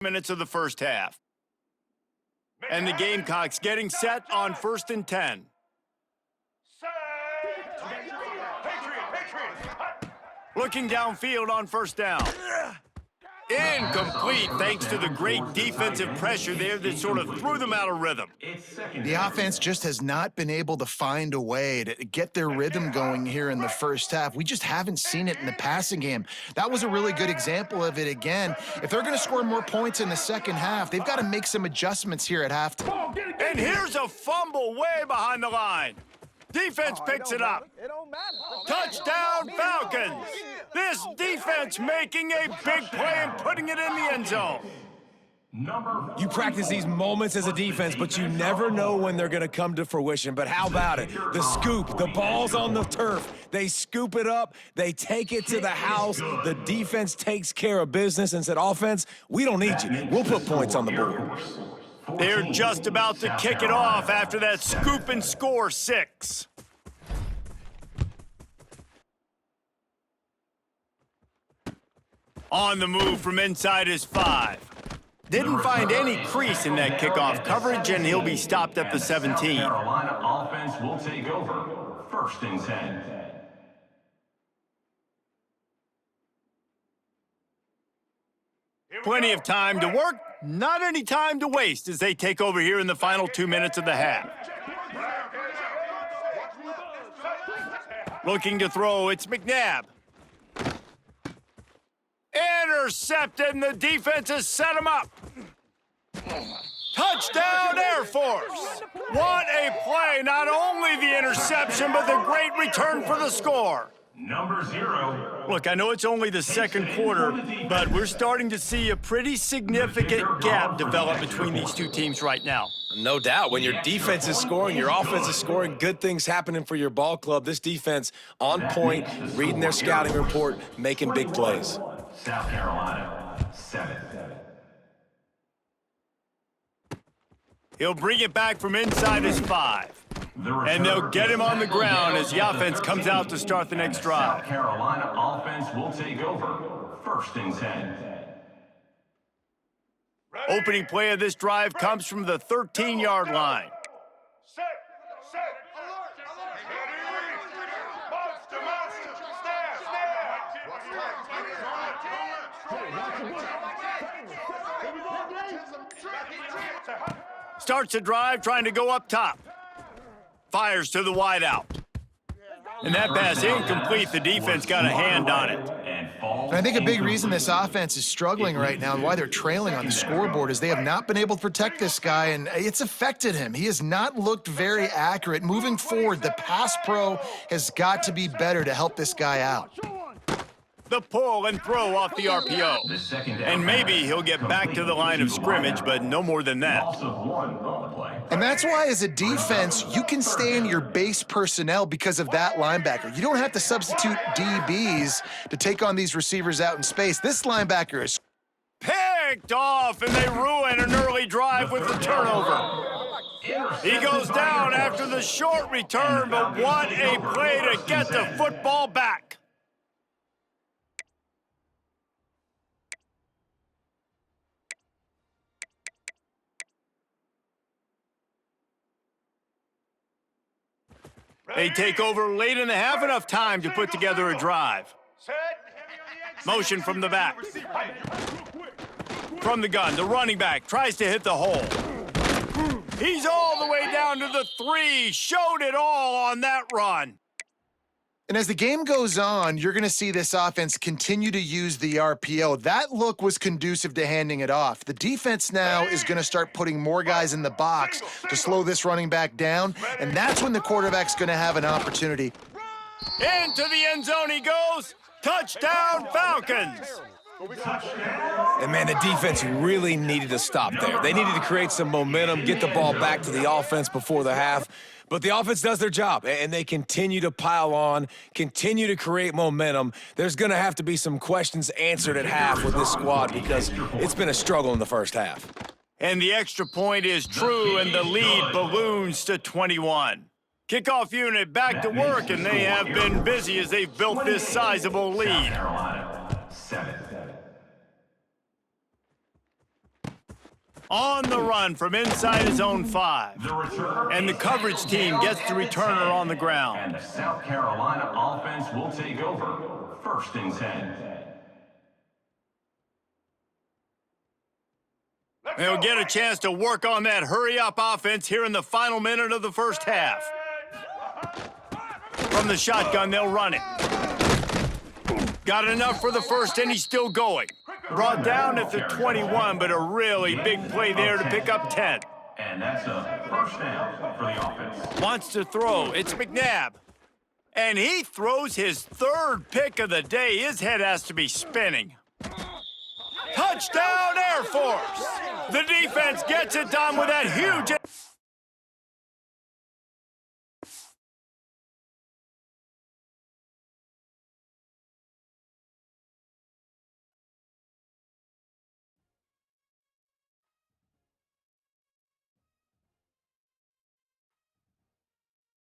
minutes of the first half. And the Gamecocks getting set on 1st and 10. Looking downfield on 1st down. Incomplete thanks to the great defensive pressure there that sort of threw them out of rhythm. The offense just has not been able to find a way to get their rhythm going here in the first half. We just haven't seen it in the passing game. That was a really good example of it again. If they're going to score more points in the second half, they've got to make some adjustments here at halftime. And here's a fumble way behind the line. Defense picks it up. Touchdown, Falcons! This defense making a big play and putting it in the end zone. You practice these moments as a defense, but you never know when they're going to come to fruition. But how about it? The scoop, the ball's on the turf. They scoop it up. They take it to the house. The defense takes care of business and said, offense, we don't need you. We'll put points on the board. They're just about to kick it off after that scoop and score 6. On the move from inside his 5. Didn't find any crease in that kickoff coverage, and he'll be stopped at the 17. Carolina offense will take over. 1st and 10. Plenty of time to work, not any time to waste as they take over here in the final 2 minutes of the half. Looking to throw, it's McNabb. Intercepted, and the defense has set him up. Touchdown, Air Force! What a play, not only the interception, but the great return for the score. Number 0. Look, I know it's only the second quarter, but we're starting to see a pretty significant gap develop between these two teams right now. No doubt. When your defense is scoring, your offense is scoring, good things happening for your ball club. This defense on point, reading their scouting report, making big plays. South Carolina, 7. He'll bring it back from inside his 5. And they'll get him on the ground as the offense comes out to start the next drive. South Carolina offense will take over. 1st and 10. Opening play of this drive comes from the 13-yard line. Starts the drive trying to go up top. Fires to the wideout. And that pass incomplete. The defense got a hand on it. And I think a big reason this offense is struggling right now and why they're trailing on the scoreboard is they have not been able to protect this guy, and it's affected him. He has not looked very accurate. Moving forward, the pass pro has got to be better to help this guy out. The pull and throw off the RPO. And maybe he'll get back to the line of scrimmage, but no more than that. And that's why, as a defense, you can stay in your base personnel because of that linebacker. You don't have to substitute DBs to take on these receivers out in space. This linebacker is picked off, and they ruin an early drive with the turnover. He goes down after the short return, but what a play to get the football back. They take over late in the half, enough time to put together a drive. Motion from the back. From the gun, the running back tries to hit the hole. He's all the way down to the 3, showed it all on that run. And as the game goes on, you're going to see this offense continue to use the RPO. That look was conducive to handing it off. The defense now is going to start putting more guys in the box to slow this running back down, and that's when the quarterback's going to have an opportunity. Into the end zone he goes. Touchdown, Falcons. And, man, the defense really needed to stop there. They needed to create some momentum, get the ball back to the offense before the half. But the offense does their job, and they continue to pile on, continue to create momentum. There's going to have to be some questions answered at half with this squad because it's been a struggle in the first half. And the extra point is true, and the lead balloons to 21. Kickoff unit back to work, and they have been busy as they've built this sizable lead. Carolina, 7. On the run from inside his own 5. The returner And the is coverage team gets the returner on the ground. And the South Carolina offense will take over. 1st and 10. They'll get a chance to work on that hurry-up offense here in the final minute of the first half. From the shotgun, they'll run it. Got enough for the first, and he's still going. Brought down at the 21, but a really big play there to pick up 10. And that's a 1st down for the offense. Wants to throw. It's McNabb. And he throws his 3rd pick of the day. His head has to be spinning. Touchdown, Air Force! The defense gets it done with that huge...